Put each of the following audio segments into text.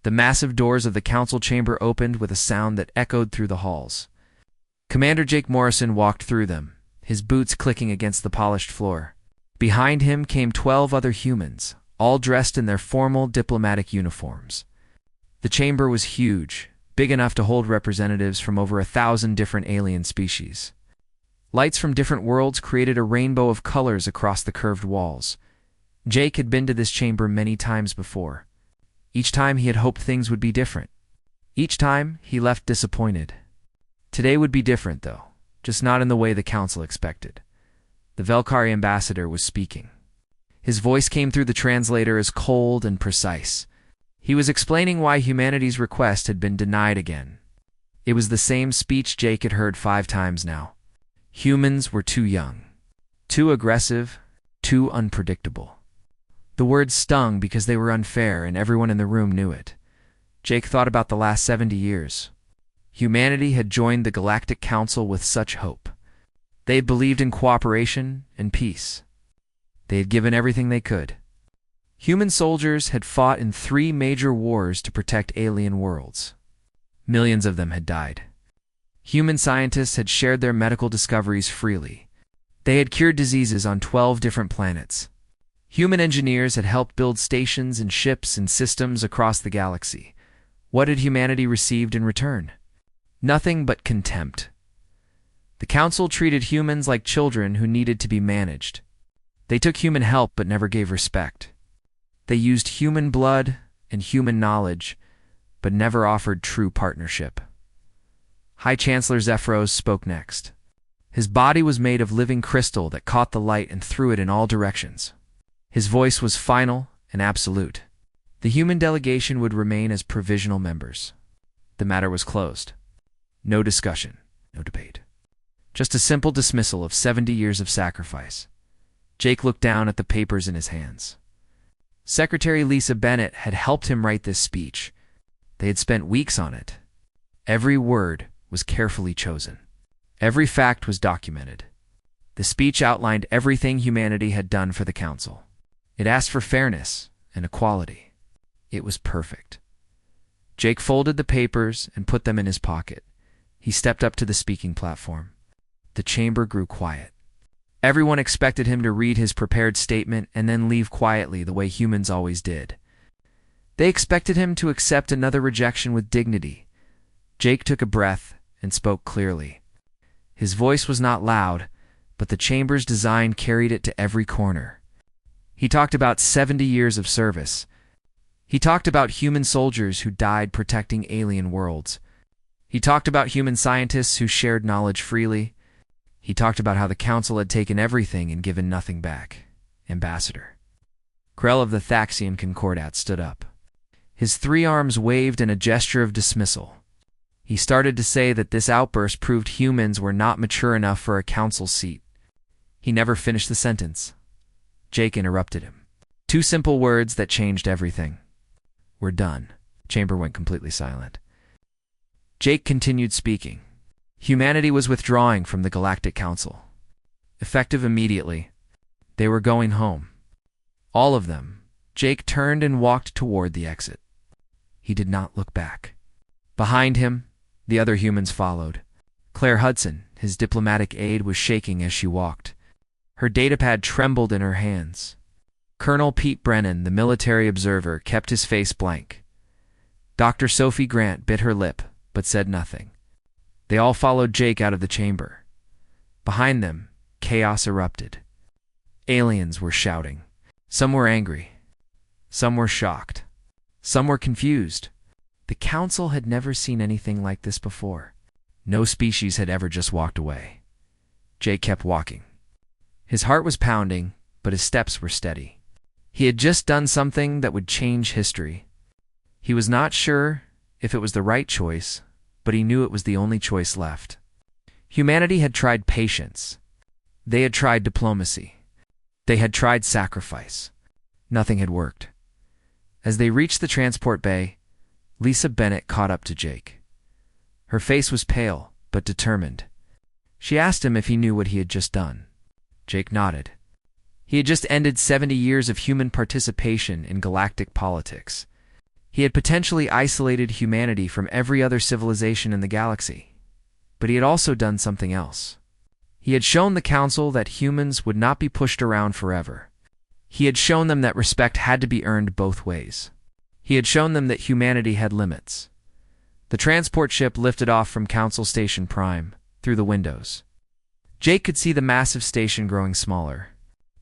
The massive doors of the council chamber opened with a sound that echoed through the halls. Commander Jake Morrison walked through them, his boots clicking against the polished floor. Behind him came 12 other humans, all dressed in their formal diplomatic uniforms. The chamber was huge, big enough to hold representatives from over 1,000 different alien species. Lights from different worlds created a rainbow of colors across the curved walls. Jake had been to this chamber many times before. Each time he had hoped things would be different. Each time he left disappointed. Today would be different, though, just not in the way the council expected. The Velkari ambassador was speaking. His voice came through the translator as cold and precise. He was explaining why humanity's request had been denied again. It was the same speech Jake had heard 5 times now. Humans were too young, too aggressive, too unpredictable. The words stung because they were unfair and everyone in the room knew it. Jake thought about the last 70 years. Humanity had joined the Galactic Council with such hope. They had believed in cooperation and peace. They had given everything they could. Human soldiers had fought in 3 major wars to protect alien worlds. Millions of them had died. Human scientists had shared their medical discoveries freely. They had cured diseases on 12 different planets. Human engineers had helped build stations and ships and systems across the galaxy. What had humanity received in return? Nothing but contempt. The council treated humans like children who needed to be managed. They took human help but never gave respect. They used human blood and human knowledge, but never offered true partnership. High Chancellor Zephyros spoke next. His body was made of living crystal that caught the light and threw it in all directions. His voice was final and absolute. The human delegation would remain as provisional members. The matter was closed. No discussion, no debate. Just a simple dismissal of 70 years of sacrifice. Jake looked down at the papers in his hands. Secretary Lisa Bennett had helped him write this speech. They had spent weeks on it. Every word was carefully chosen. Every fact was documented. The speech outlined everything humanity had done for the council. It asked for fairness and equality. It was perfect. Jake folded the papers and put them in his pocket. He stepped up to the speaking platform. The chamber grew quiet. Everyone expected him to read his prepared statement and then leave quietly the way humans always did. They expected him to accept another rejection with dignity. Jake took a breath and spoke clearly. His voice was not loud, but the chamber's design carried it to every corner. He talked about 70 years of service. He talked about human soldiers who died protecting alien worlds. He talked about human scientists who shared knowledge freely. He talked about how the council had taken everything and given nothing back. Ambassador Krell of the Thaxian Concordat stood up. His 3 arms waved in a gesture of dismissal. He started to say that this outburst proved humans were not mature enough for a council seat. He never finished the sentence. Jake interrupted him. 2 simple words that changed everything. We're done. Chamber went completely silent. Jake continued speaking. Humanity was withdrawing from the Galactic Council. Effective immediately. They were going home. All of them. Jake turned and walked toward the exit. He did not look back. Behind him, the other humans followed. Claire Hudson, his diplomatic aide, was shaking as she walked. Her datapad trembled in her hands. Colonel Pete Brennan, the military observer, kept his face blank. Dr. Sophie Grant bit her lip, but said nothing. They all followed Jake out of the chamber. Behind them, chaos erupted. Aliens were shouting. Some were angry. Some were shocked. Some were confused. The council had never seen anything like this before. No species had ever just walked away. Jake kept walking. His heart was pounding, but his steps were steady. He had just done something that would change history. He was not sure if it was the right choice, but he knew it was the only choice left. Humanity had tried patience. They had tried diplomacy. They had tried sacrifice. Nothing had worked. As they reached the transport bay, Lisa Bennett caught up to Jake. Her face was pale, but determined. She asked him if he knew what he had just done. Jake nodded. He had just ended 70 years of human participation in galactic politics. He had potentially isolated humanity from every other civilization in the galaxy. But he had also done something else. He had shown the Council that humans would not be pushed around forever. He had shown them that respect had to be earned both ways. He had shown them that humanity had limits. The transport ship lifted off from Council Station Prime, through the windows. Jake could see the massive station growing smaller.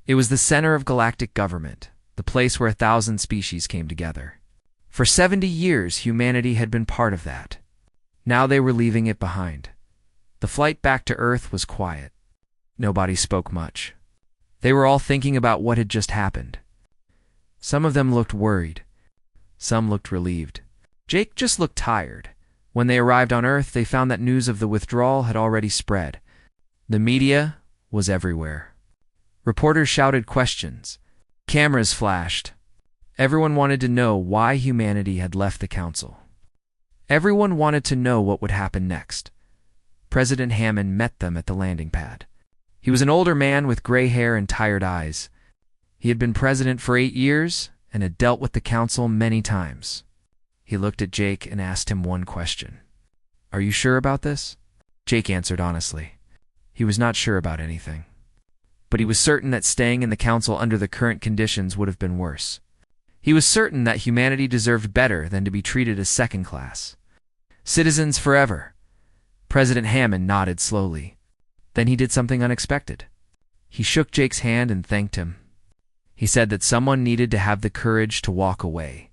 It was the center of galactic government, the place where 1,000 species came together. For 70 years, humanity had been part of that. Now they were leaving it behind. The flight back to Earth was quiet. Nobody spoke much. They were all thinking about what had just happened. Some of them looked worried. Some looked relieved. Jake just looked tired. When they arrived on Earth, they found that news of the withdrawal had already spread. The media was everywhere. Reporters shouted questions. Cameras flashed. Everyone wanted to know why humanity had left the Council. Everyone wanted to know what would happen next. President Hammond met them at the landing pad. He was an older man with gray hair and tired eyes. He had been president for 8 years and had dealt with the Council many times. He looked at Jake and asked him one question. "Are you sure about this?" Jake answered honestly. He was not sure about anything. But he was certain that staying in the Council under the current conditions would have been worse. He was certain that humanity deserved better than to be treated as second class. Citizens forever. President Hammond nodded slowly. Then he did something unexpected. He shook Jake's hand and thanked him. He said that someone needed to have the courage to walk away.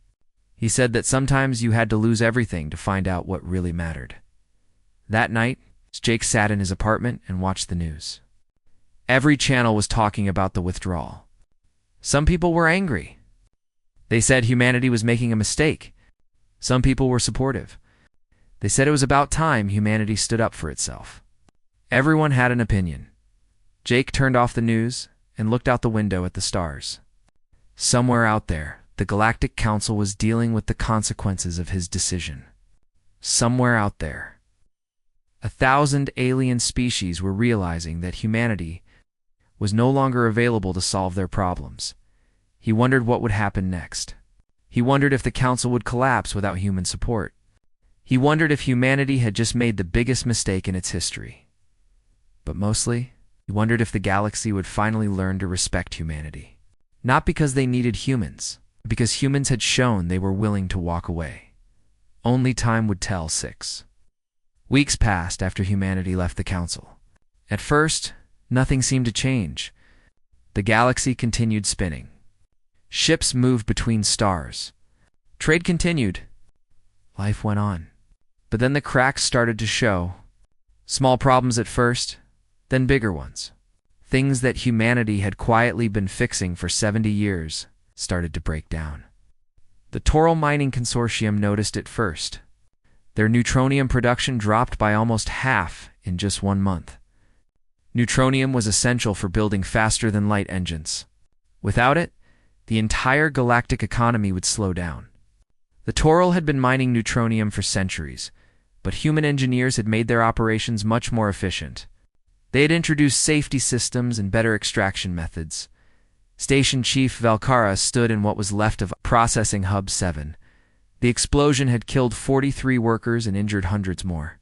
He said that sometimes you had to lose everything to find out what really mattered. That night, Jake sat in his apartment and watched the news. Every channel was talking about the withdrawal. Some people were angry. They said humanity was making a mistake. Some people were supportive. They said it was about time humanity stood up for itself. Everyone had an opinion. Jake turned off the news and looked out the window at the stars. Somewhere out there, the Galactic Council was dealing with the consequences of his decision. Somewhere out there, 1,000 alien species were realizing that humanity was no longer available to solve their problems. He wondered what would happen next. He wondered if the Council would collapse without human support. He wondered if humanity had just made the biggest mistake in its history. But mostly, he wondered if the galaxy would finally learn to respect humanity. Not because they needed humans, but because humans had shown they were willing to walk away. Only time would tell. 6 weeks passed after humanity left the Council. At first, nothing seemed to change. The galaxy continued spinning. Ships moved between stars. Trade continued. Life went on. But then the cracks started to show. Small problems at first, then bigger ones. Things that humanity had quietly been fixing for 70 years started to break down. The Toral Mining Consortium noticed it first. Their neutronium production dropped by almost half in just 1 month. Neutronium was essential for building faster-than-light engines. Without it, the entire galactic economy would slow down. The Toral had been mining neutronium for centuries, but human engineers had made their operations much more efficient. They had introduced safety systems and better extraction methods. Station Chief Valkara stood in what was left of Processing Hub 7. The explosion had killed 43 workers and injured hundreds more.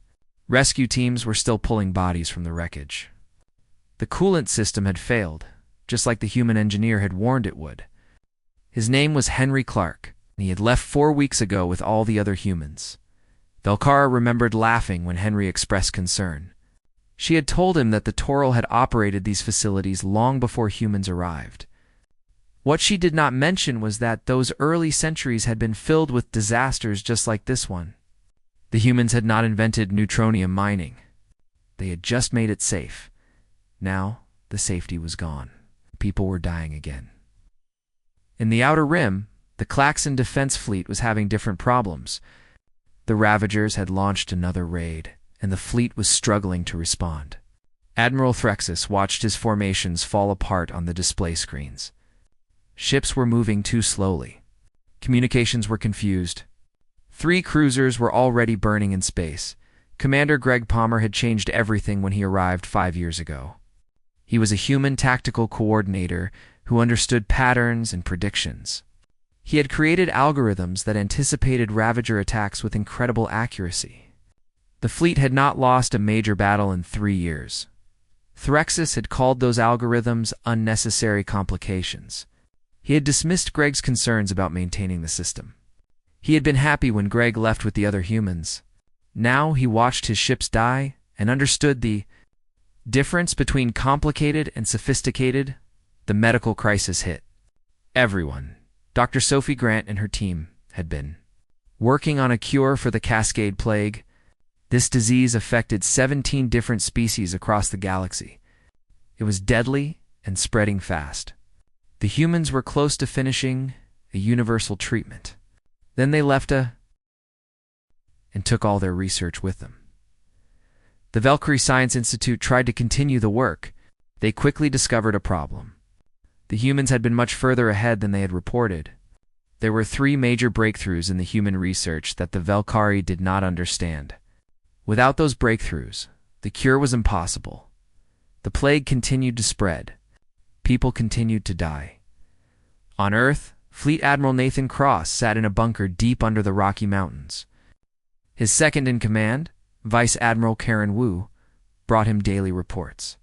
Rescue teams were still pulling bodies from the wreckage. The coolant system had failed, just like the human engineer had warned it would. His name was Henry Clark, and he had left 4 weeks ago with all the other humans. Valkara remembered laughing when Henry expressed concern. She had told him that the Toral had operated these facilities long before humans arrived. What she did not mention was that those early centuries had been filled with disasters just like this one. The humans had not invented neutronium mining. They had just made it safe. Now, the safety was gone. People were dying again. In the Outer Rim, the Klaxon defense fleet was having different problems. The Ravagers had launched another raid, and the fleet was struggling to respond. Admiral Threxus watched his formations fall apart on the display screens. Ships were moving too slowly. Communications were confused. 3 cruisers were already burning in space. Commander Greg Palmer had changed everything when he arrived 5 years ago. He was a human tactical coordinator who understood patterns and predictions. He had created algorithms that anticipated Ravager attacks with incredible accuracy. The fleet had not lost a major battle in 3 years. Threxus had called those algorithms unnecessary complications. He had dismissed Greg's concerns about maintaining the system. He had been happy when Greg left with the other humans. Now he watched his ships die and understood the difference between complicated and sophisticated. The medical crisis hit. Everyone, Dr. Sophie Grant and her team, had been working on a cure for the Cascade Plague. This disease affected 17 different species across the galaxy. It was deadly and spreading fast. The humans were close to finishing a universal treatment. Then they left and took all their research with them. The Valkyrie Science Institute tried to continue the work. They quickly discovered a problem. The humans had been much further ahead than they had reported. There were 3 major breakthroughs in the human research that the Valkyrie did not understand. Without those breakthroughs, the cure was impossible. The plague continued to spread. People continued to die. On Earth, Fleet Admiral Nathan Cross sat in a bunker deep under the Rocky Mountains. His second-in-command, Vice Admiral Karen Wu, brought him daily reports.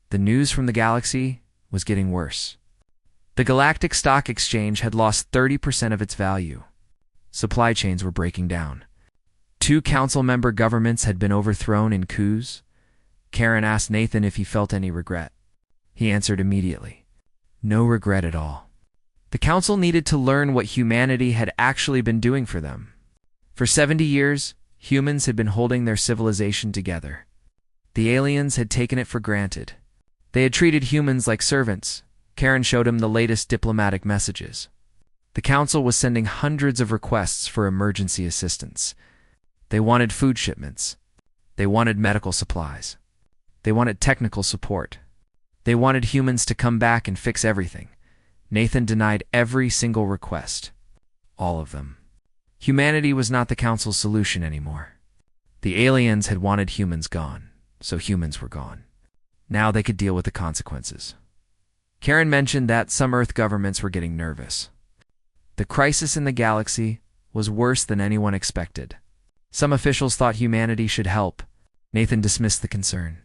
The news from the galaxy was getting worse. The Galactic Stock Exchange had lost 30% of its value. Supply chains were breaking down. 2 council-member governments had been overthrown in coups. Karen asked Nathan if he felt any regret. He answered immediately, "No regret at all." The council needed to learn what humanity had actually been doing for them. For 70 years, humans had been holding their civilization together. The aliens had taken it for granted. They had treated humans like servants. Karen showed him the latest diplomatic messages. The council was sending hundreds of requests for emergency assistance. They wanted food shipments. They wanted medical supplies. They wanted technical support. They wanted humans to come back and fix everything. Nathan denied every single request. All of them. Humanity was not the council's solution anymore. The aliens had wanted humans gone, so humans were gone. Now they could deal with the consequences. Karen mentioned that some Earth governments were getting nervous. The crisis in the galaxy was worse than anyone expected. Some officials thought humanity should help. Nathan dismissed the concern.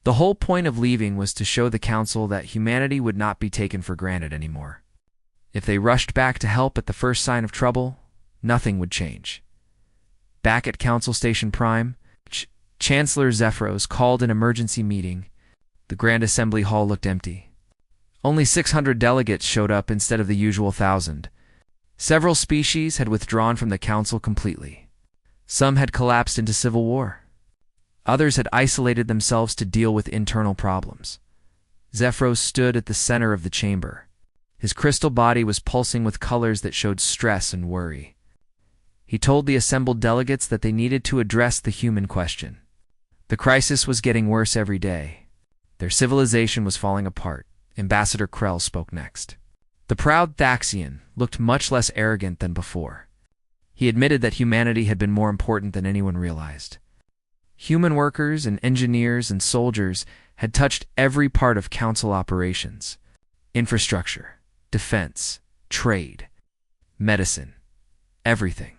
The whole point of leaving was to show the council that humanity would not be taken for granted anymore. If they rushed back to help at the first sign of trouble, nothing would change. Back at Council Station Prime, Chancellor Zephyros called an emergency meeting. The Grand Assembly Hall looked empty. Only 600 delegates showed up instead of the usual 1,000. Several species had withdrawn from the council completely. Some had collapsed into civil war. Others had isolated themselves to deal with internal problems. Zephyros stood at the center of the chamber. His crystal body was pulsing with colors that showed stress and worry. He told the assembled delegates that they needed to address the human question. The crisis was getting worse every day. Their civilization was falling apart. Ambassador Krell spoke next. The proud Thaxian looked much less arrogant than before. He admitted that humanity had been more important than anyone realized. Human workers and engineers and soldiers had touched every part of council operations. Infrastructure, defense, trade, medicine, everything.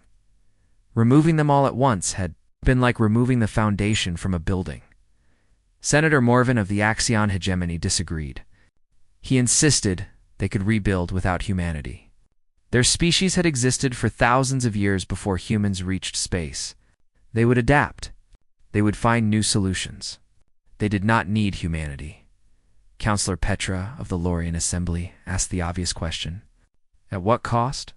Removing them all at once had been like removing the foundation from a building. Senator Morvan of the Axion hegemony disagreed. He insisted they could rebuild without humanity. Their species had existed for thousands of years before humans reached space. They would adapt. They would find new solutions. They did not need humanity. Councillor Petra of the Lorian Assembly asked the obvious question. At what cost?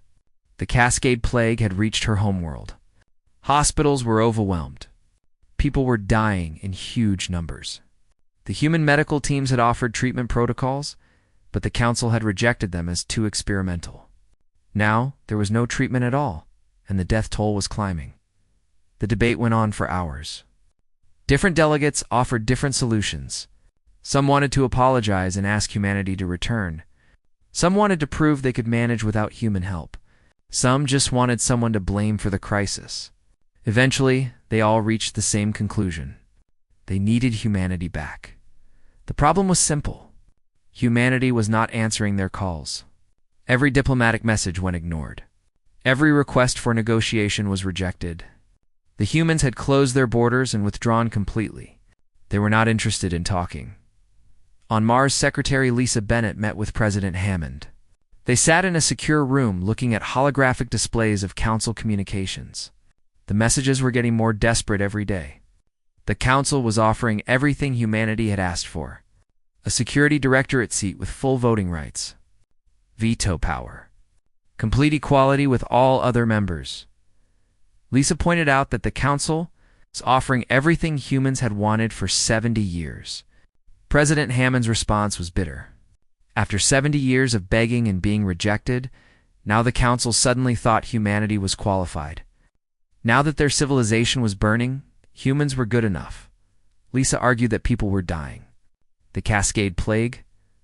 The Cascade Plague had reached her homeworld. Hospitals were overwhelmed. People were dying in huge numbers. The human medical teams had offered treatment protocols, but the council had rejected them as too experimental. Now, there was no treatment at all, and the death toll was climbing. The debate went on for hours. Different delegates offered different solutions. Some wanted to apologize and ask humanity to return. Some wanted to prove they could manage without human help. Some just wanted someone to blame for the crisis. Eventually, they all reached the same conclusion. They needed humanity back. The problem was simple. Humanity was not answering their calls. Every diplomatic message went ignored. Every request for negotiation was rejected. The humans had closed their borders and withdrawn completely. They were not interested in talking. On Mars, Secretary Lisa Bennett met with President Hammond. They sat in a secure room looking at holographic displays of Council communications. The messages were getting more desperate every day. The Council was offering everything humanity had asked for. A security directorate seat with full voting rights. Veto power. Complete equality with all other members. Lisa pointed out that the Council was offering everything humans had wanted for 70 years. President Hammond's response was bitter. After 70 years of begging and being rejected, now the Council suddenly thought humanity was qualified. Now that their civilization was burning, humans were good enough. Lisa argued that people were dying. The Cascade Plague,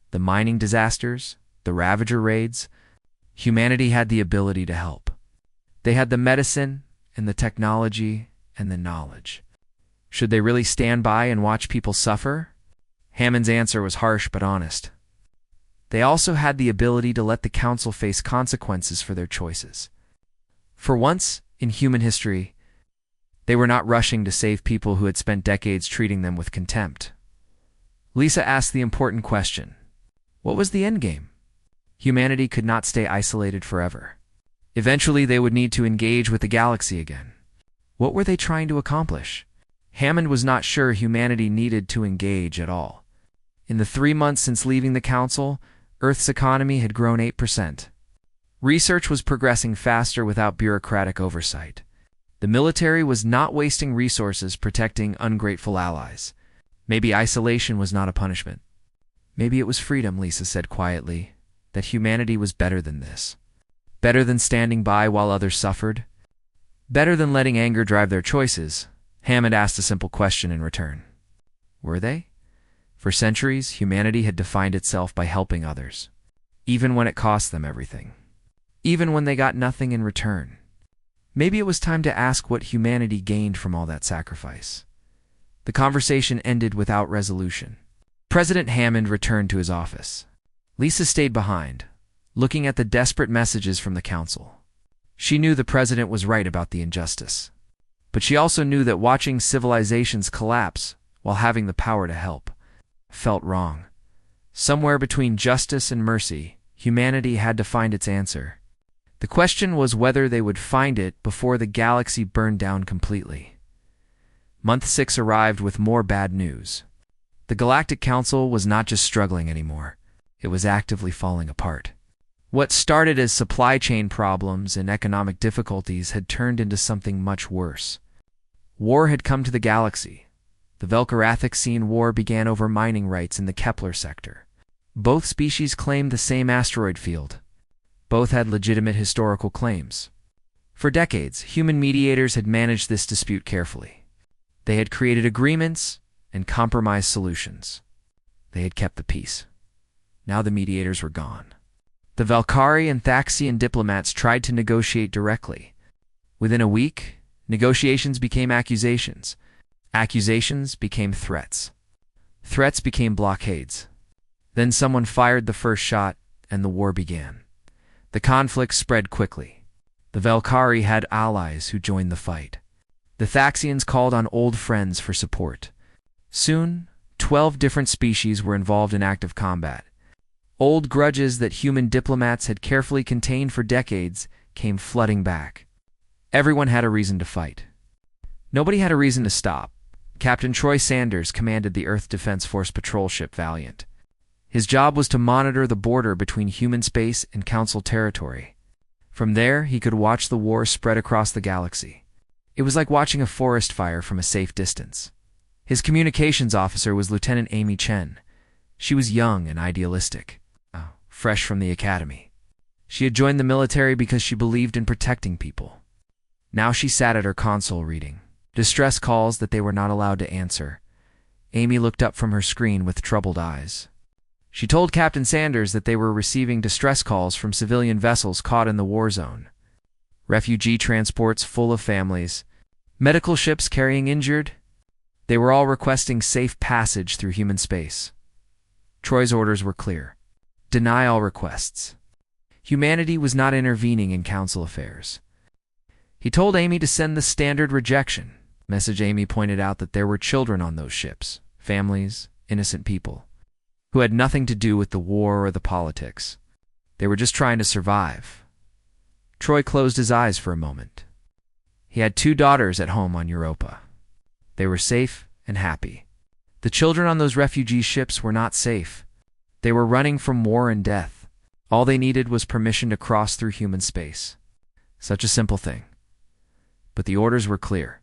the mining disasters, the Ravager raids, humanity had the ability to help. They had the medicine and the technology and the knowledge. Should they really stand by and watch people suffer? Hammond's answer was harsh but honest. They also had the ability to let the Council face consequences for their choices. For once in human history, they were not rushing to save people who had spent decades treating them with contempt. Lisa asked the important question: what was the endgame? Humanity could not stay isolated forever. Eventually, they would need to engage with the galaxy again. What were they trying to accomplish? Hammond was not sure humanity needed to engage at all. In the 3 months since leaving the Council, Earth's economy had grown 8%. Research was progressing faster without bureaucratic oversight. The military was not wasting resources protecting ungrateful allies. Maybe isolation was not a punishment. Maybe it was freedom, Lisa said quietly, that humanity was better than this. Better than standing by while others suffered. Better than letting anger drive their choices. Hammond asked a simple question in return. Were they? For centuries, humanity had defined itself by helping others, even when it cost them everything. Even when they got nothing in return. Maybe it was time to ask what humanity gained from all that sacrifice. The conversation ended without resolution. President Hammond returned to his office. Lisa stayed behind, looking at the desperate messages from the Council. She knew the president was right about the injustice. But she also knew that watching civilizations collapse while having the power to help felt wrong. Somewhere between justice and mercy, humanity had to find its answer. The question was whether they would find it before the galaxy burned down completely. Month 6 arrived with more bad news. The Galactic Council was not just struggling anymore. It was actively falling apart. What started as supply chain problems and economic difficulties had turned into something much worse. War had come to the galaxy. The Velkarathixian War began over mining rights in the Kepler sector. Both species claimed the same asteroid field. Both had legitimate historical claims. For decades, human mediators had managed this dispute carefully. They had created agreements and compromise solutions. They had kept the peace. Now the mediators were gone. The Valkyri and Thaxian diplomats tried to negotiate directly. Within a week, negotiations became accusations. Accusations became threats. Threats became blockades. Then someone fired the first shot, and the war began. The conflict spread quickly. The Valkyri had allies who joined the fight. The Thaxians called on old friends for support. Soon, 12 different species were involved in active combat. Old grudges that human diplomats had carefully contained for decades came flooding back. Everyone had a reason to fight. Nobody had a reason to stop. Captain Troy Sanders commanded the Earth Defense Force patrol ship Valiant. His job was to monitor the border between human space and Council territory. From there, he could watch the war spread across the galaxy. It was like watching a forest fire from a safe distance. His communications officer was Lieutenant Amy Chen. She was young and idealistic, fresh from the academy. She had joined the military because she believed in protecting people. Now she sat at her console reading distress calls that they were not allowed to answer. Amy looked up from her screen with troubled eyes. She told Captain Sanders that they were receiving distress calls from civilian vessels caught in the war zone. Refugee transports full of families. Medical ships carrying injured. They were all requesting safe passage through human space. Troy's orders were clear. Deny all requests. Humanity was not intervening in council affairs. He told Amy to send the standard rejection message. Amy pointed out that there were children on those ships, families, innocent people, who had nothing to do with the war or the politics. They were just trying to survive. Troy closed his eyes for a moment. He had 2 daughters at home on Europa. They were safe and happy. The children on those refugee ships were not safe. They were running from war and death. All they needed was permission to cross through human space. Such a simple thing. But the orders were clear.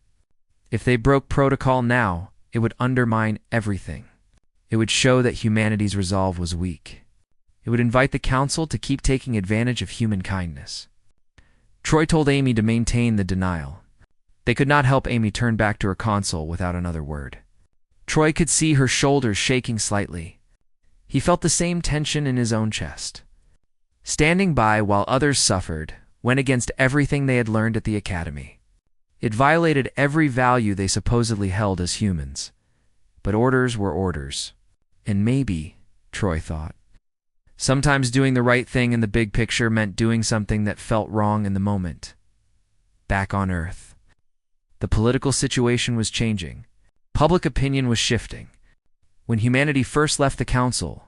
If they broke protocol now, it would undermine everything. It would show that humanity's resolve was weak. It would invite the council to keep taking advantage of human kindness. Troy told Amy to maintain the denial. They could not help Amy turn back to her console without another word. Troy could see her shoulders shaking slightly. He felt the same tension in his own chest. Standing by while others suffered went against everything they had learned at the academy. It violated every value they supposedly held as humans. But orders were orders. And maybe, Troy thought, sometimes doing the right thing in the big picture meant doing something that felt wrong in the moment. Back on Earth, the political situation was changing. Public opinion was shifting. When humanity first left the council,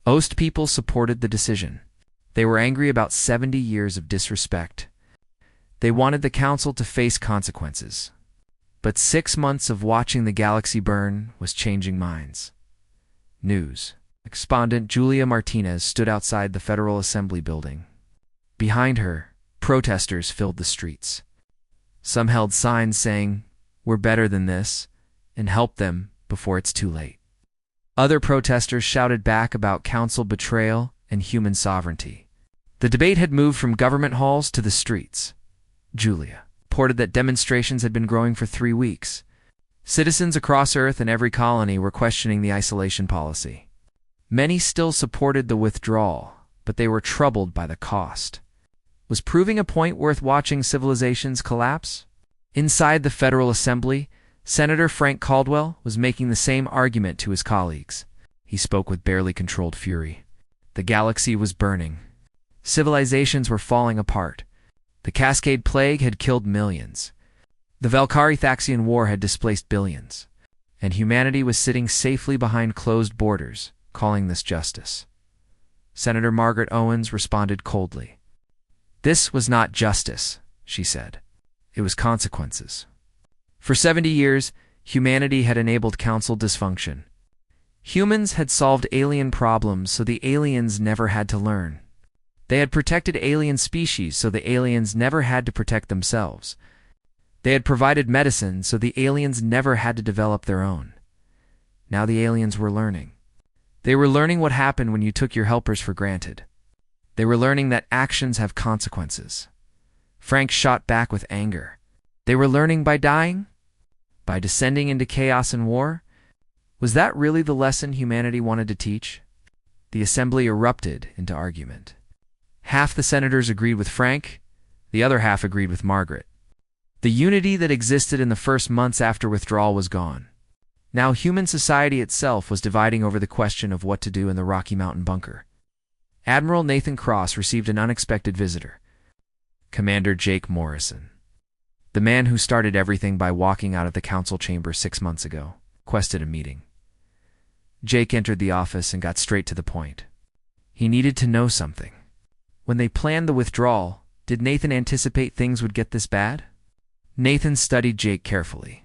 Most people supported the decision. They were angry about 70 years of disrespect. They wanted the council to face consequences. But 6 months of watching the galaxy burn was changing minds. News correspondent Julia Martinez stood outside the Federal Assembly building. Behind her, protesters filled the streets. Some held signs saying, "We're better than this," and "Help them before it's too late." Other protesters shouted back about council betrayal and human sovereignty. The debate had moved from government halls to the streets. Julia reported that demonstrations had been growing for 3 weeks. Citizens across Earth and every colony were questioning the isolation policy. Many still supported the withdrawal, but they were troubled by the cost. Was proving a point worth watching civilizations collapse? Inside the Federal Assembly, Senator Frank Caldwell was making the same argument to his colleagues. He spoke with barely controlled fury. The galaxy was burning. Civilizations were falling apart. The Cascade Plague had killed millions. The Valkyrie-Thaxian War had displaced billions. And humanity was sitting safely behind closed borders, calling this justice. Senator Margaret Owens responded coldly. "This was not justice," she said. "It was consequences." For 70 years, humanity had enabled council dysfunction. Humans had solved alien problems so the aliens never had to learn. They had protected alien species so the aliens never had to protect themselves. They had provided medicine so the aliens never had to develop their own. Now the aliens were learning. They were learning what happened when you took your helpers for granted. They were learning that actions have consequences. Frank shot back with anger. They were learning by dying? By descending into chaos and war? Was that really the lesson humanity wanted to teach? The assembly erupted into argument. Half the senators agreed with Frank, the other half agreed with Margaret. The unity that existed in the first months after withdrawal was gone. Now human society itself was dividing over the question of what to do in the Rocky Mountain bunker. Admiral Nathan Cross received an unexpected visitor. Commander Jake Morrison, the man who started everything by walking out of the council chamber 6 months ago, requested a meeting. Jake entered the office and got straight to the point. He needed to know something. When they planned the withdrawal, did Nathan anticipate things would get this bad? Nathan studied Jake carefully.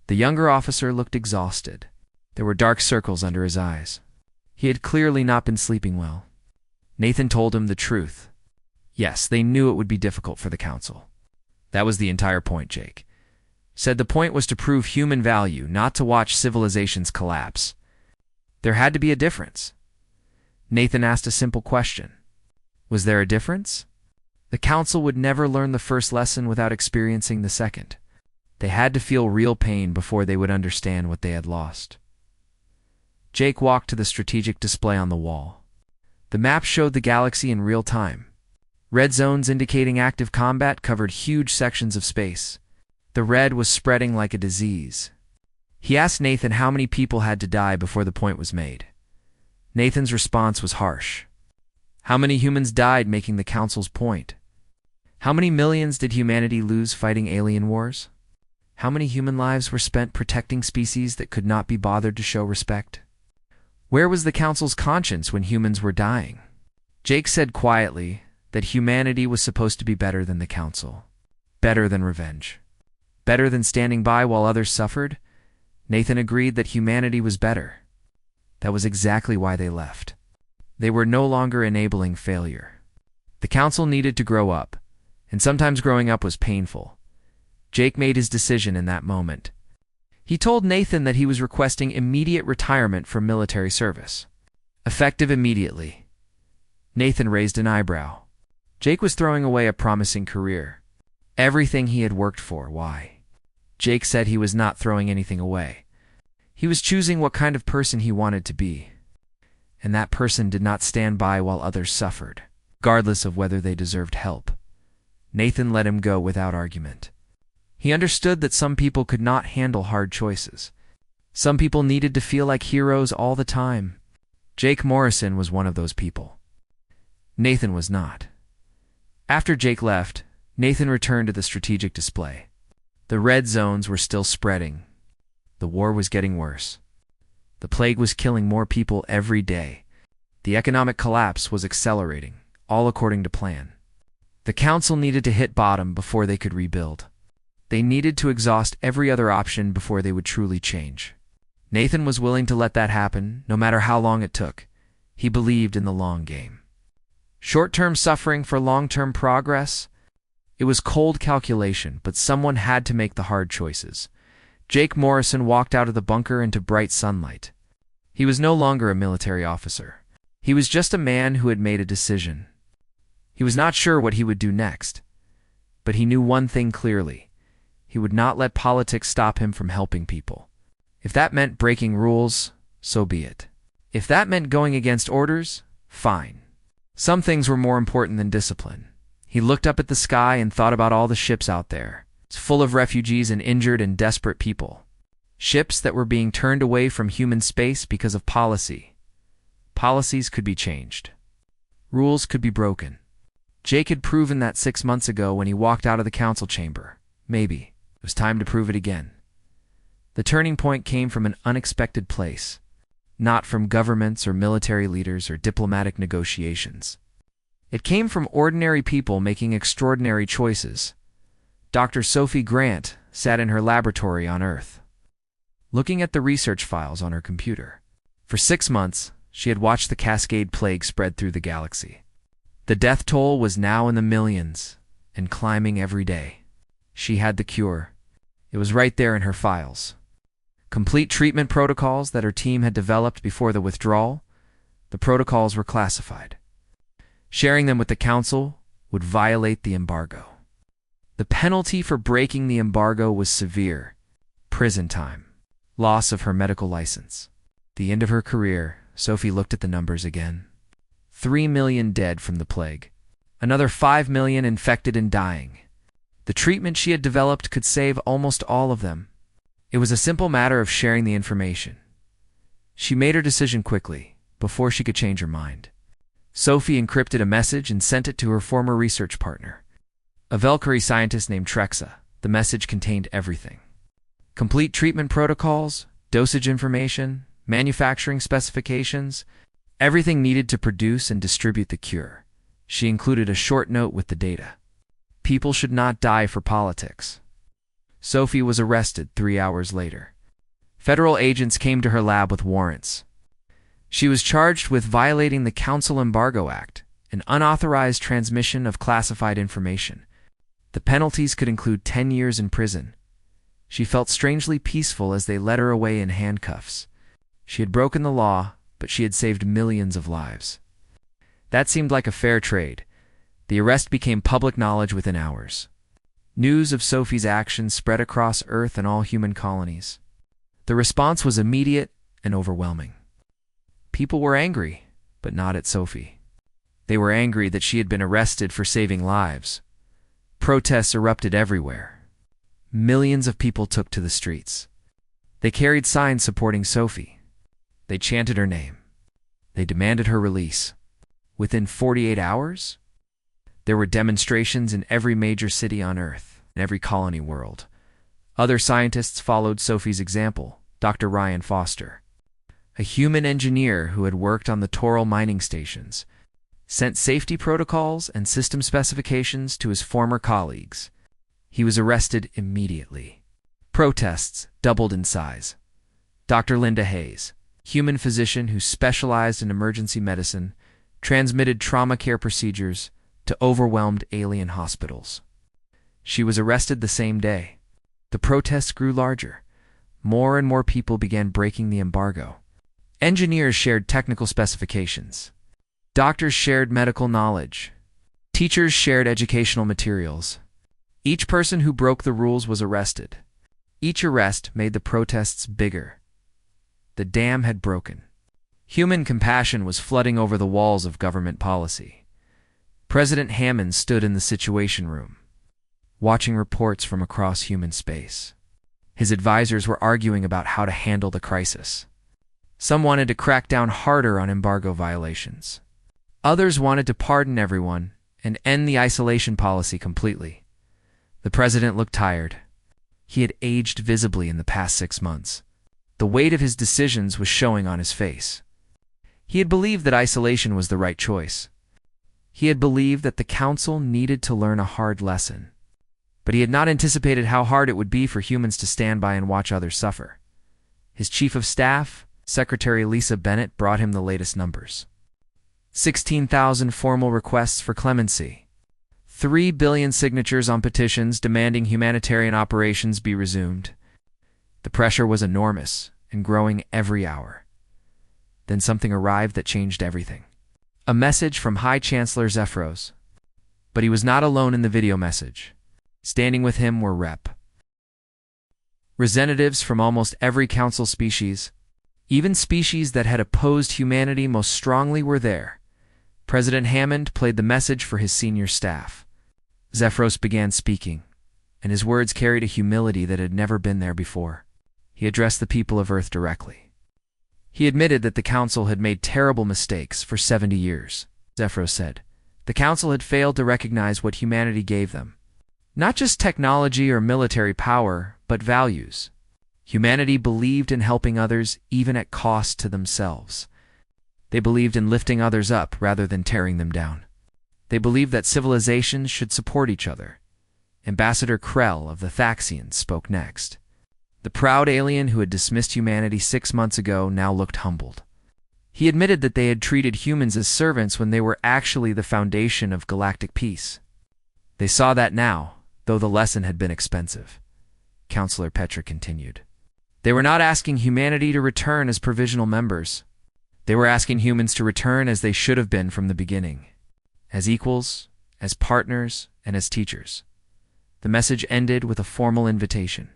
The younger officer looked exhausted. There were dark circles under his eyes. He had clearly not been sleeping well. Nathan told him the truth. Yes, they knew it would be difficult for the council. That was the entire point, Jake said. The point was to prove human value, not to watch civilizations collapse. There had to be a difference. Nathan asked a simple question. Was there a difference? The council would never learn the first lesson without experiencing the second. They had to feel real pain before they would understand what they had lost. Jake walked to the strategic display on the wall. The map showed the galaxy in real time. Red zones indicating active combat covered huge sections of space. The red was spreading like a disease. He asked Nathan how many people had to die before the point was made. Nathan's response was harsh. How many humans died making the Council's point? How many millions did humanity lose fighting alien wars? How many human lives were spent protecting species that could not be bothered to show respect? Where was the Council's conscience when humans were dying? Jake said quietly that humanity was supposed to be better than the Council. Better than revenge. Better than standing by while others suffered? Nathan agreed that humanity was better. That was exactly why they left. They were no longer enabling failure. The Council needed to grow up, and sometimes growing up was painful. Jake made his decision in that moment. He told Nathan that he was requesting immediate retirement from military service. Effective immediately. Nathan raised an eyebrow. Jake was throwing away a promising career. Everything he had worked for. Why? Jake said he was not throwing anything away. He was choosing what kind of person he wanted to be. And that person did not stand by while others suffered, regardless of whether they deserved help. Nathan let him go without argument. He understood that some people could not handle hard choices. Some people needed to feel like heroes all the time. Jake Morrison was one of those people. Nathan was not. After Jake left, Nathan returned to the strategic display. The red zones were still spreading. The war was getting worse. The plague was killing more people every day. The economic collapse was accelerating, all according to plan. The Council needed to hit bottom before they could rebuild. They needed to exhaust every other option before they would truly change. Nathan was willing to let that happen, no matter how long it took. He believed in the long game. Short-term suffering for long-term progress? It was cold calculation, but someone had to make the hard choices. Jake Morrison walked out of the bunker into bright sunlight. He was no longer a military officer. He was just a man who had made a decision. He was not sure what he would do next, but he knew one thing clearly. He would not let politics stop him from helping people. If that meant breaking rules, so be it. If that meant going against orders, fine. Some things were more important than discipline. He looked up at the sky and thought about all the ships out there. It's full of refugees and injured and desperate people. Ships that were being turned away from human space because of policy. Policies could be changed. Rules could be broken. Jake had proven that 6 months ago when he walked out of the council chamber. Maybe it was time to prove it again. The turning point came from an unexpected place, not from governments or military leaders or diplomatic negotiations. It came from ordinary people making extraordinary choices. Dr. Sophie Grant sat in her laboratory on Earth, looking at the research files on her computer. For 6 months, she had watched the Cascade Plague spread through the galaxy. The death toll was now in the millions and climbing every day. She had the cure. It was right there in her files. Complete treatment protocols that her team had developed before the withdrawal. The protocols were classified. Sharing them with the Council would violate the embargo. The penalty for breaking the embargo was severe. Prison time. Loss of her medical license. The end of her career. Sophie looked at the numbers again. 3 million dead from the plague. Another 5 million infected and dying. The treatment she had developed could save almost all of them. It was a simple matter of sharing the information. She made her decision quickly, before she could change her mind. Sophie encrypted a message and sent it to her former research partner, a Valkyrie scientist named Trexa. The message contained everything. Complete treatment protocols, dosage information, manufacturing specifications, everything needed to produce and distribute the cure. She included a short note with the data. People should not die for politics. Sophie was arrested 3 hours later. Federal agents came to her lab with warrants. She was charged with violating the Council Embargo Act, an unauthorized transmission of classified information. The penalties could include 10 years in prison. She felt strangely peaceful as they led her away in handcuffs. She had broken the law, but she had saved millions of lives. That seemed like a fair trade. The arrest became public knowledge within hours. News of Sophie's actions spread across Earth and all human colonies. The response was immediate and overwhelming. People were angry, but not at Sophie. They were angry that she had been arrested for saving lives. Protests erupted everywhere. Millions of people took to the streets. They carried signs supporting Sophie. They chanted her name. They demanded her release. Within 48 hours? There were demonstrations in every major city on Earth, in every colony world. Other scientists followed Sophie's example, Dr. Ryan Foster, a human engineer who had worked on the Toral mining stations, sent safety protocols and system specifications to his former colleagues. He was arrested immediately. Protests doubled in size. Dr. Linda Hayes, human physician who specialized in emergency medicine, transmitted trauma care procedures to overwhelmed alien hospitals. She was arrested the same day. The protests grew larger. More and more people began breaking the embargo. Engineers shared technical specifications. Doctors shared medical knowledge. Teachers shared educational materials. Each person who broke the rules was arrested. Each arrest made the protests bigger. The dam had broken. Human compassion was flooding over the walls of government policy. President Hammond stood in the Situation Room, watching reports from across human space. His advisors were arguing about how to handle the crisis. Some wanted to crack down harder on embargo violations. Others wanted to pardon everyone and end the isolation policy completely. The president looked tired. He had aged visibly in the past 6 months. The weight of his decisions was showing on his face. He had believed that isolation was the right choice. He had believed that the council needed to learn a hard lesson. But he had not anticipated how hard it would be for humans to stand by and watch others suffer. His chief of staff, Secretary Lisa Bennett, brought him the latest numbers. 16,000 formal requests for clemency. 3 billion signatures on petitions demanding humanitarian operations be resumed. The pressure was enormous and growing every hour. Then something arrived that changed everything. A message from High Chancellor Zephyros. But he was not alone in the video message. Standing with him were representatives from almost every council species. Even species that had opposed humanity most strongly were there. President Hammond played the message for his senior staff. Zephyros began speaking, and his words carried a humility that had never been there before. He addressed the people of Earth directly. He admitted that the Council had made terrible mistakes for 70 years. Zephyros said, the Council had failed to recognize what humanity gave them. Not just technology or military power, but values. Humanity believed in helping others even at cost to themselves. They believed in lifting others up rather than tearing them down. They believed that civilizations should support each other. Ambassador Krell of the Thaxians spoke next. The proud alien who had dismissed humanity 6 months ago now looked humbled. He admitted that they had treated humans as servants when they were actually the foundation of galactic peace. They saw that now, though the lesson had been expensive. Counselor Petra continued. They were not asking humanity to return as provisional members. They were asking humans to return as they should have been from the beginning, as equals, as partners, and as teachers. The message ended with a formal invitation.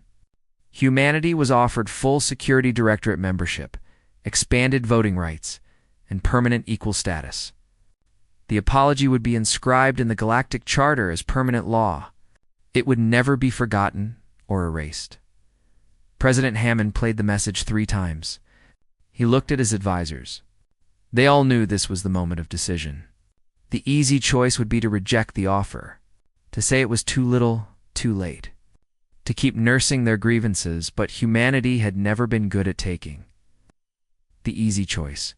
Humanity was offered full Security Directorate membership, expanded voting rights, and permanent equal status. The apology would be inscribed in the Galactic Charter as permanent law. It would never be forgotten or erased. President Hammond played the message 3 times. He looked at his advisors. They all knew this was the moment of decision. The easy choice would be to reject the offer, to say it was too little, too late, to keep nursing their grievances, but humanity had never been good at taking. The easy choice.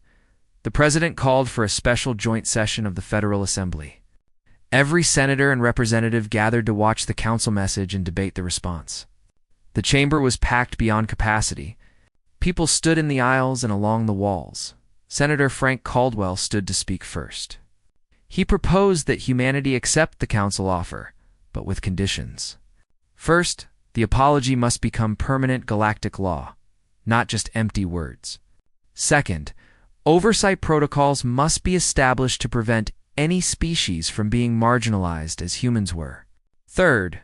The president called for a special joint session of the Federal Assembly. Every senator and representative gathered to watch the council message and debate the response. The chamber was packed beyond capacity. People stood in the aisles and along the walls. Senator Frank Caldwell stood to speak first. He proposed that humanity accept the council offer, but with conditions. First, the apology must become permanent galactic law, not just empty words. Second, oversight protocols must be established to prevent any species from being marginalized as humans were. Third,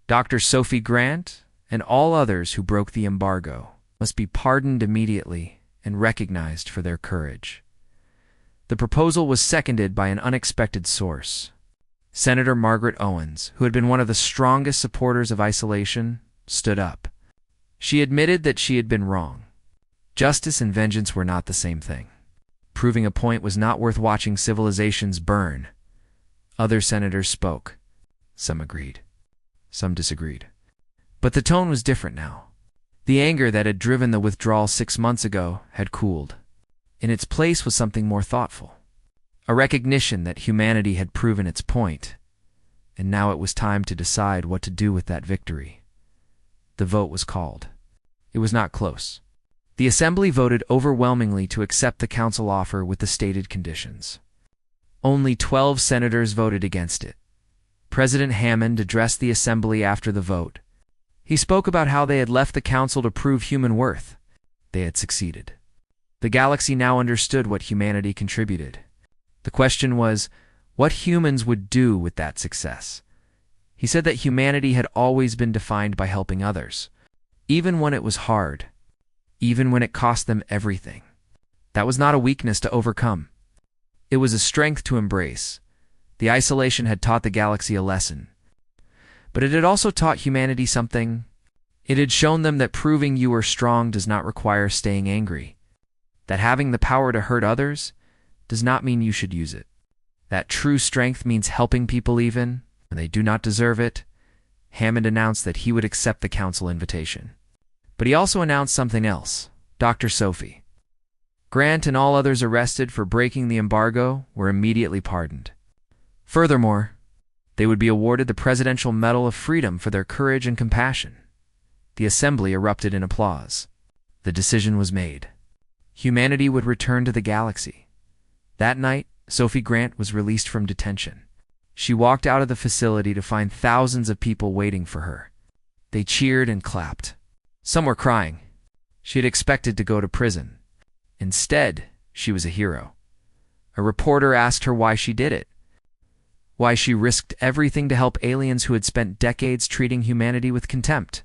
Dr. Sophie Grant and all others who broke the embargo must be pardoned immediately and recognized for their courage. The proposal was seconded by an unexpected source. Senator Margaret Owens, who had been one of the strongest supporters of isolation, stood up. She admitted that she had been wrong. Justice and vengeance were not the same thing. Proving a point was not worth watching civilizations burn. Other senators spoke. Some agreed. Some disagreed. But the tone was different now. The anger that had driven the withdrawal 6 months ago had cooled. In its place was something more thoughtful. A recognition that humanity had proven its point, and now it was time to decide what to do with that victory. The vote was called. It was not close. The Assembly voted overwhelmingly to accept the Council offer with the stated conditions. Only 12 senators voted against it. President Hammond addressed the Assembly after the vote. He spoke about how they had left the Council to prove human worth. They had succeeded. The galaxy now understood what humanity contributed. The question was, what humans would do with that success. He said that humanity had always been defined by helping others, even when it was hard, even when it cost them everything. That was not a weakness to overcome. It was a strength to embrace. The isolation had taught the galaxy a lesson. But it had also taught humanity something. It had shown them that proving you are strong does not require staying angry. That having the power to hurt others does not mean you should use it. That true strength means helping people even when they do not deserve it. Hammond announced that he would accept the Council invitation. But he also announced something else. Dr. Sophie. Grant and all others arrested for breaking the embargo were immediately pardoned. Furthermore, they would be awarded the Presidential Medal of Freedom for their courage and compassion. The Assembly erupted in applause. The decision was made. Humanity would return to the galaxy. That night, Sophie Grant was released from detention. She walked out of the facility to find thousands of people waiting for her. They cheered and clapped. Some were crying. She had expected to go to prison. Instead, she was a hero. A reporter asked her why she did it. Why she risked everything to help aliens who had spent decades treating humanity with contempt.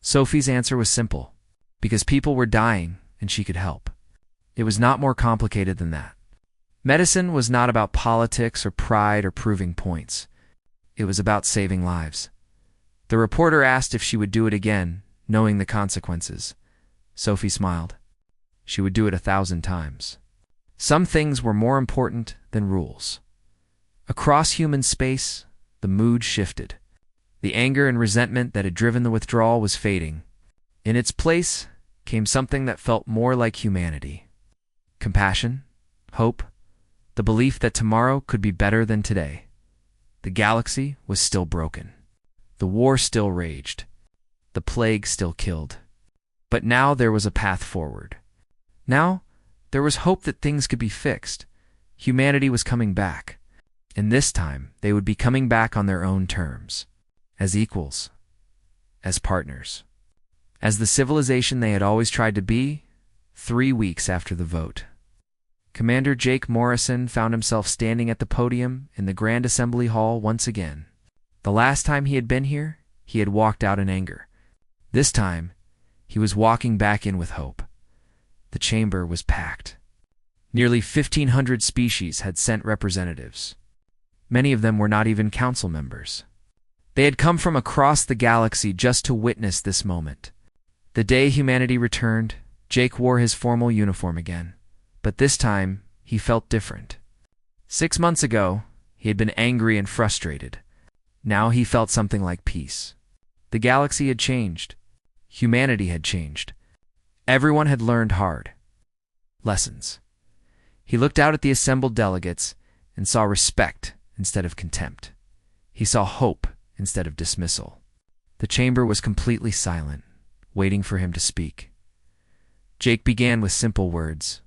Sophie's answer was simple. Because people were dying and she could help. It was not more complicated than that. Medicine was not about politics or pride or proving points. It was about saving lives. The reporter asked if she would do it again, knowing the consequences. Sophie smiled. She would do it 1,000 times. Some things were more important than rules. Across human space, the mood shifted. The anger and resentment that had driven the withdrawal was fading. In its place came something that felt more like humanity. Compassion, hope, the belief that tomorrow could be better than today. The galaxy was still broken. The war still raged. The plague still killed. But now there was a path forward. Now, there was hope that things could be fixed. Humanity was coming back. And this time, they would be coming back on their own terms. As equals. As partners. As the civilization they had always tried to be, 3 weeks after the vote. Commander Jake Morrison found himself standing at the podium in the Grand Assembly Hall once again. The last time he had been here, he had walked out in anger. This time, he was walking back in with hope. The chamber was packed. Nearly 1,500 species had sent representatives. Many of them were not even council members. They had come from across the galaxy just to witness this moment. The day humanity returned, Jake wore his formal uniform again. But this time, he felt different. 6 months ago, he had been angry and frustrated. Now he felt something like peace. The galaxy had changed. Humanity had changed. Everyone had learned hard lessons. He looked out at the assembled delegates and saw respect instead of contempt. He saw hope instead of dismissal. The chamber was completely silent, waiting for him to speak. Jake began with simple words.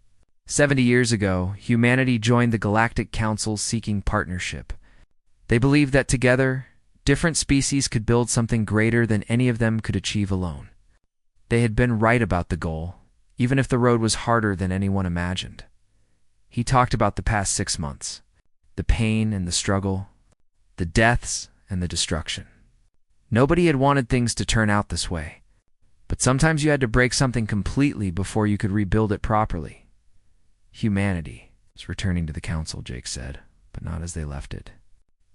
70 years ago, humanity joined the Galactic Council seeking partnership. They believed that together, different species could build something greater than any of them could achieve alone. They had been right about the goal, even if the road was harder than anyone imagined. He talked about the past 6 months, the pain and the struggle, the deaths and the destruction. Nobody had wanted things to turn out this way, but sometimes you had to break something completely before you could rebuild it properly. Humanity was returning to the council, Jake said, but not as they left it.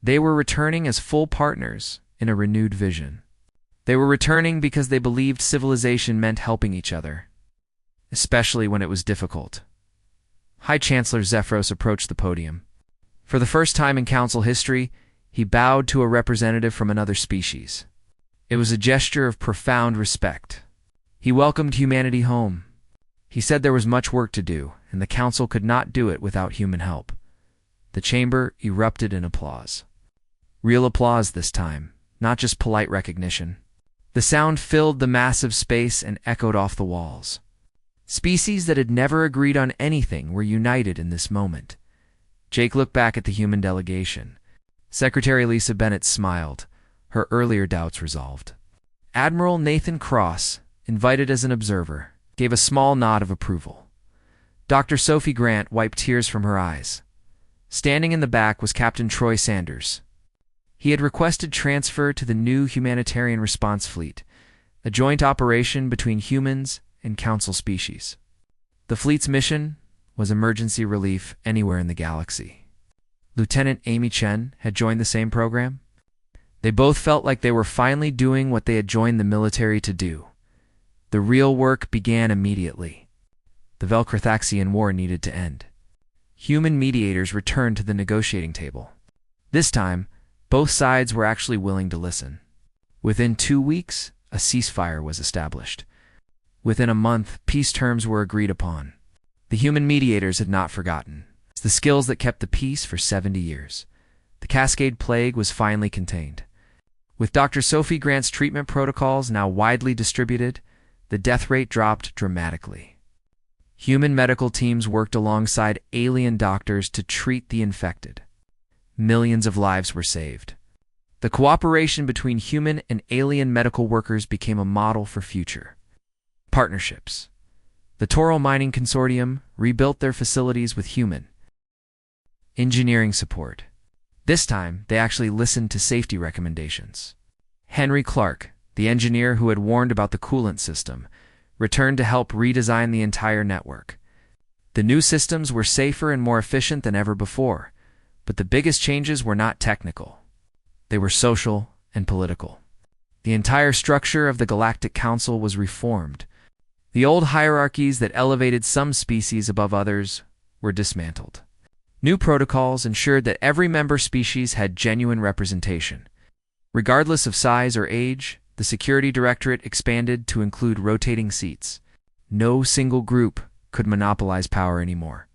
They were returning as full partners in a renewed vision. They were returning because they believed civilization meant helping each other, especially when it was difficult. High Chancellor Zephyros approached the podium. For the first time in Council history, he bowed to a representative from another species. It was a gesture of profound respect. He welcomed humanity home. He said there was much work to do, and the Council could not do it without human help. The chamber erupted in applause. Real applause this time, not just polite recognition. The sound filled the massive space and echoed off the walls. Species that had never agreed on anything were united in this moment. Jake looked back at the human delegation. Secretary Lisa Bennett smiled, her earlier doubts resolved. Admiral Nathan Cross, invited as an observer, gave a small nod of approval. Dr. Sophie Grant wiped tears from her eyes. Standing in the back was Captain Troy Sanders. He had requested transfer to the new Humanitarian Response Fleet, a joint operation between humans and Council species. The fleet's mission was emergency relief anywhere in the galaxy. Lieutenant Amy Chen had joined the same program. They both felt like they were finally doing what they had joined the military to do. The real work began immediately. The Velcrithaxian War needed to end. Human mediators returned to the negotiating table. This time, both sides were actually willing to listen. Within 2 weeks, a ceasefire was established. Within a month, peace terms were agreed upon. The human mediators had not forgotten. It's the skills that kept the peace for 70 years. The Cascade Plague was finally contained. With Dr. Sophie Grant's treatment protocols now widely distributed, the death rate dropped dramatically. Human medical teams worked alongside alien doctors to treat the infected. Millions of lives were saved. The cooperation between human and alien medical workers became a model for future partnerships. The Toro Mining Consortium rebuilt their facilities with human engineering support. This time, they actually listened to safety recommendations. Henry Clark, the engineer who had warned about the coolant system, returned to help redesign the entire network. The new systems were safer and more efficient than ever before, but the biggest changes were not technical. They were social and political. The entire structure of the Galactic Council was reformed. The old hierarchies that elevated some species above others were dismantled. New protocols ensured that every member species had genuine representation. Regardless of size or age, the Security Directorate expanded to include rotating seats. No single group could monopolize power anymore.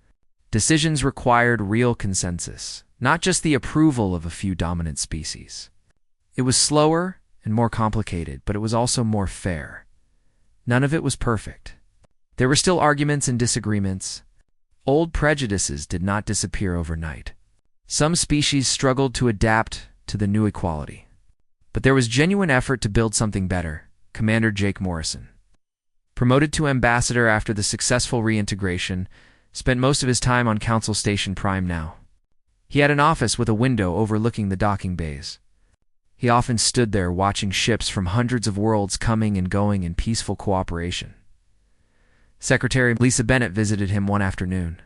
Decisions required real consensus, not just the approval of a few dominant species. It was slower and more complicated, but it was also more fair. None of it was perfect. There were still arguments and disagreements. Old prejudices did not disappear overnight. Some species struggled to adapt to the new equality. But there was genuine effort to build something better. Commander Jake Morrison, promoted to ambassador after the successful reintegration, spent most of his time on Council Station Prime now. He had an office with a window overlooking the docking bays. He often stood there watching ships from hundreds of worlds coming and going in peaceful cooperation. Secretary Lisa Bennett visited him one afternoon.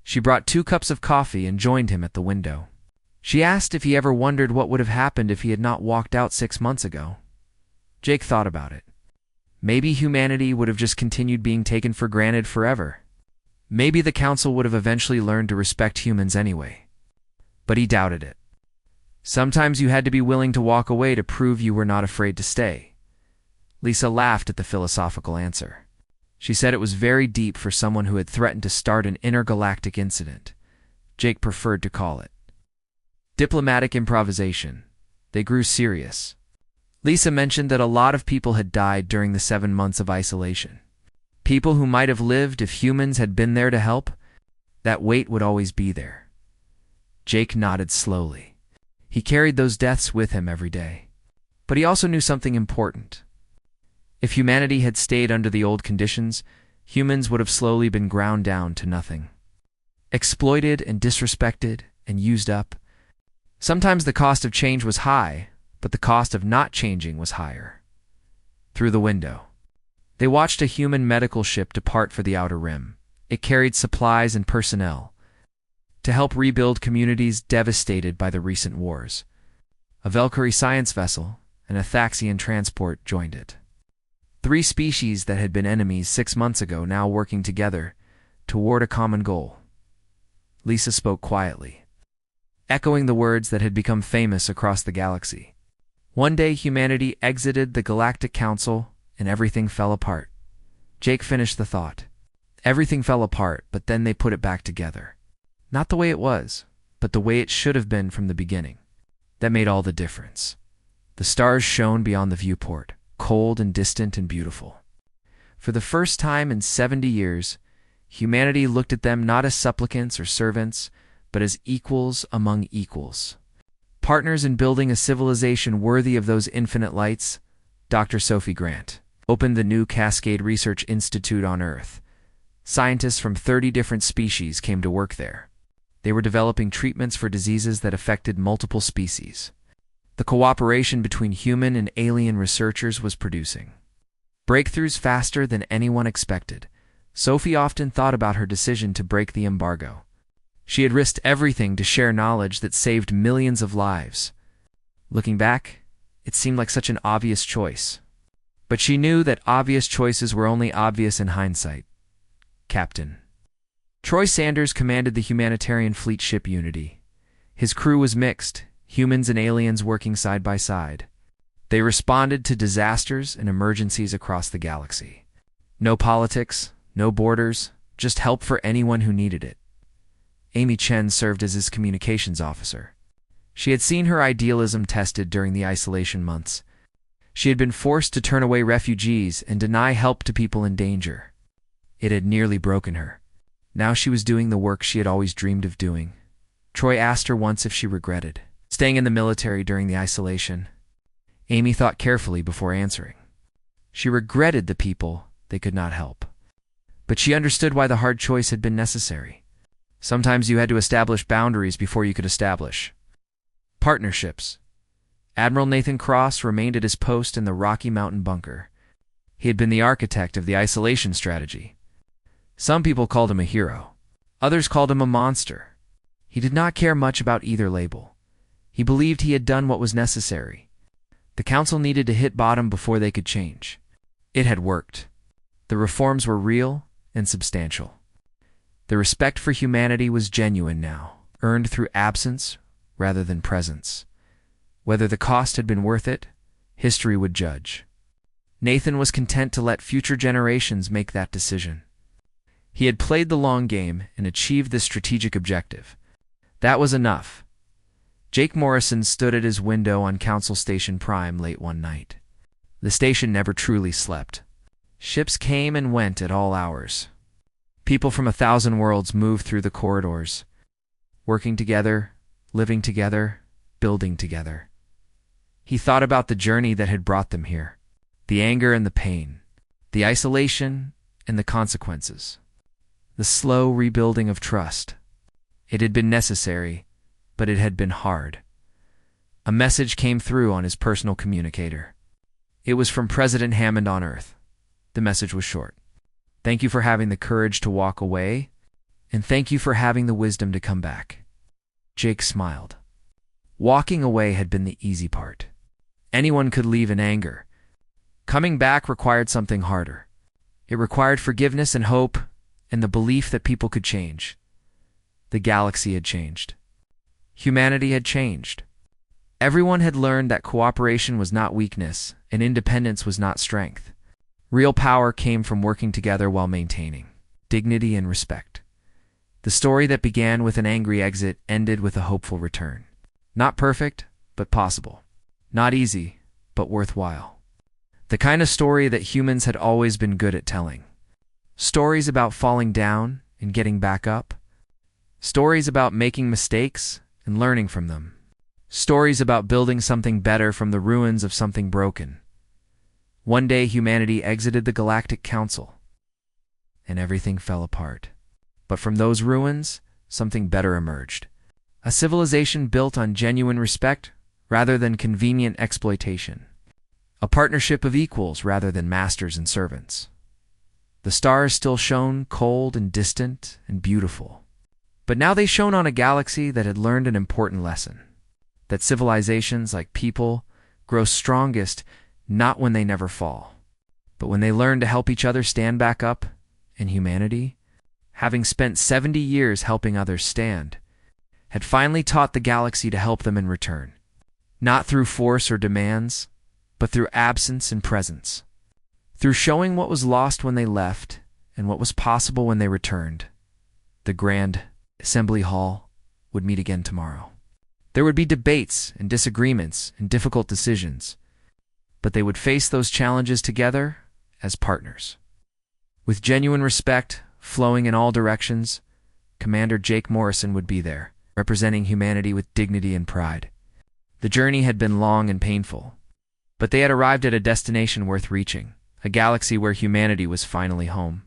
She brought 2 cups of coffee and joined him at the window. She asked if he ever wondered what would have happened if he had not walked out 6 months ago. Jake thought about it. Maybe humanity would have just continued being taken for granted forever. Maybe the Council would have eventually learned to respect humans anyway. But he doubted it. Sometimes you had to be willing to walk away to prove you were not afraid to stay. Lisa laughed at the philosophical answer. She said it was very deep for someone who had threatened to start an intergalactic incident. Jake preferred to call it diplomatic improvisation. They grew serious. Lisa mentioned that a lot of people had died during the 7 months of isolation. People who might have lived if humans had been there to help. That weight would always be there. Jake nodded slowly. He carried those deaths with him every day. But he also knew something important. If humanity had stayed under the old conditions, humans would have slowly been ground down to nothing. Exploited and disrespected and used up. Sometimes the cost of change was high, but the cost of not changing was higher. Through the window, they watched a human medical ship depart for the Outer Rim. It carried supplies and personnel to help rebuild communities devastated by the recent wars. A Valkyrie science vessel and a Thaxian transport joined it. 3 species that had been enemies 6 months ago now working together toward a common goal. Lisa spoke quietly, echoing the words that had become famous across the galaxy. One day humanity exited the Galactic Council and everything fell apart. Jake finished the thought. Everything fell apart, but then they put it back together. Not the way it was, but the way it should have been from the beginning. That made all the difference. The stars shone beyond the viewport, cold and distant and beautiful. For the first time in 70 years, humanity looked at them not as supplicants or servants, but as equals among equals. Partners in building a civilization worthy of those infinite lights, Dr. Sophie Grant opened the new Cascade Research Institute on Earth. Scientists from 30 different species came to work there. They were developing treatments for diseases that affected multiple species. The cooperation between human and alien researchers was producing breakthroughs faster than anyone expected. Sophie often thought about her decision to break the embargo. She had risked everything to share knowledge that saved millions of lives. Looking back, it seemed like such an obvious choice. But she knew that obvious choices were only obvious in hindsight. Captain Troy Sanders commanded the humanitarian fleet ship Unity. His crew was mixed, humans and aliens working side by side. They responded to disasters and emergencies across the galaxy. No politics, no borders, just help for anyone who needed it. Amy Chen served as his communications officer. She had seen her idealism tested during the isolation months. She had been forced to turn away refugees and deny help to people in danger. It had nearly broken her. Now she was doing the work she had always dreamed of doing. Troy asked her once if she regretted staying in the military during the isolation. Amy thought carefully before answering. She regretted the people they could not help. But she understood why the hard choice had been necessary. Sometimes you had to establish boundaries before you could establish partnerships. Admiral Nathan Cross remained at his post in the Rocky Mountain bunker. He had been the architect of the isolation strategy. Some people called him a hero. Others called him a monster. He did not care much about either label. He believed he had done what was necessary. The council needed to hit bottom before they could change. It had worked. The reforms were real and substantial. The respect for humanity was genuine now, earned through absence rather than presence. Whether the cost had been worth it, history would judge. Nathan was content to let future generations make that decision. He had played the long game and achieved this strategic objective. That was enough. Jake Morrison stood at his window on Council Station Prime late one night. The station never truly slept. Ships came and went at all hours. People from 1,000 worlds moved through the corridors, working together, living together, building together. He thought about the journey that had brought them here, the anger and the pain, the isolation and the consequences, the slow rebuilding of trust. It had been necessary, but it had been hard. A message came through on his personal communicator. It was from President Hammond on Earth. The message was short. Thank you for having the courage to walk away, and thank you for having the wisdom to come back. Jake smiled. Walking away had been the easy part. Anyone could leave in anger. Coming back required something harder. It required forgiveness and hope, and the belief that people could change. The galaxy had changed. Humanity had changed. Everyone had learned that cooperation was not weakness, and independence was not strength. Real power came from working together while maintaining dignity and respect. The story that began with an angry exit ended with a hopeful return. Not perfect, but possible. Not easy, but worthwhile. The kind of story that humans had always been good at telling. Stories about falling down and getting back up. Stories about making mistakes and learning from them. Stories about building something better from the ruins of something broken. One day humanity exited the Galactic Council, and everything fell apart. But from those ruins, something better emerged. A civilization built on genuine respect rather than convenient exploitation. A partnership of equals rather than masters and servants. The stars still shone cold and distant and beautiful. But now they shone on a galaxy that had learned an important lesson. That civilizations, like people, grow strongest not when they never fall, but when they learn to help each other stand back up, and humanity having spent 70 years helping others stand, had finally taught the galaxy to help them in return, not through force or demands, but through absence and presence. Through showing what was lost when they left and what was possible when they returned, the Grand Assembly Hall would meet again tomorrow. There would be debates and disagreements and difficult decisions, but they would face those challenges together as partners. With genuine respect flowing in all directions, Commander Jake Morrison would be there, representing humanity with dignity and pride. The journey had been long and painful, but they had arrived at a destination worth reaching, a galaxy where humanity was finally home.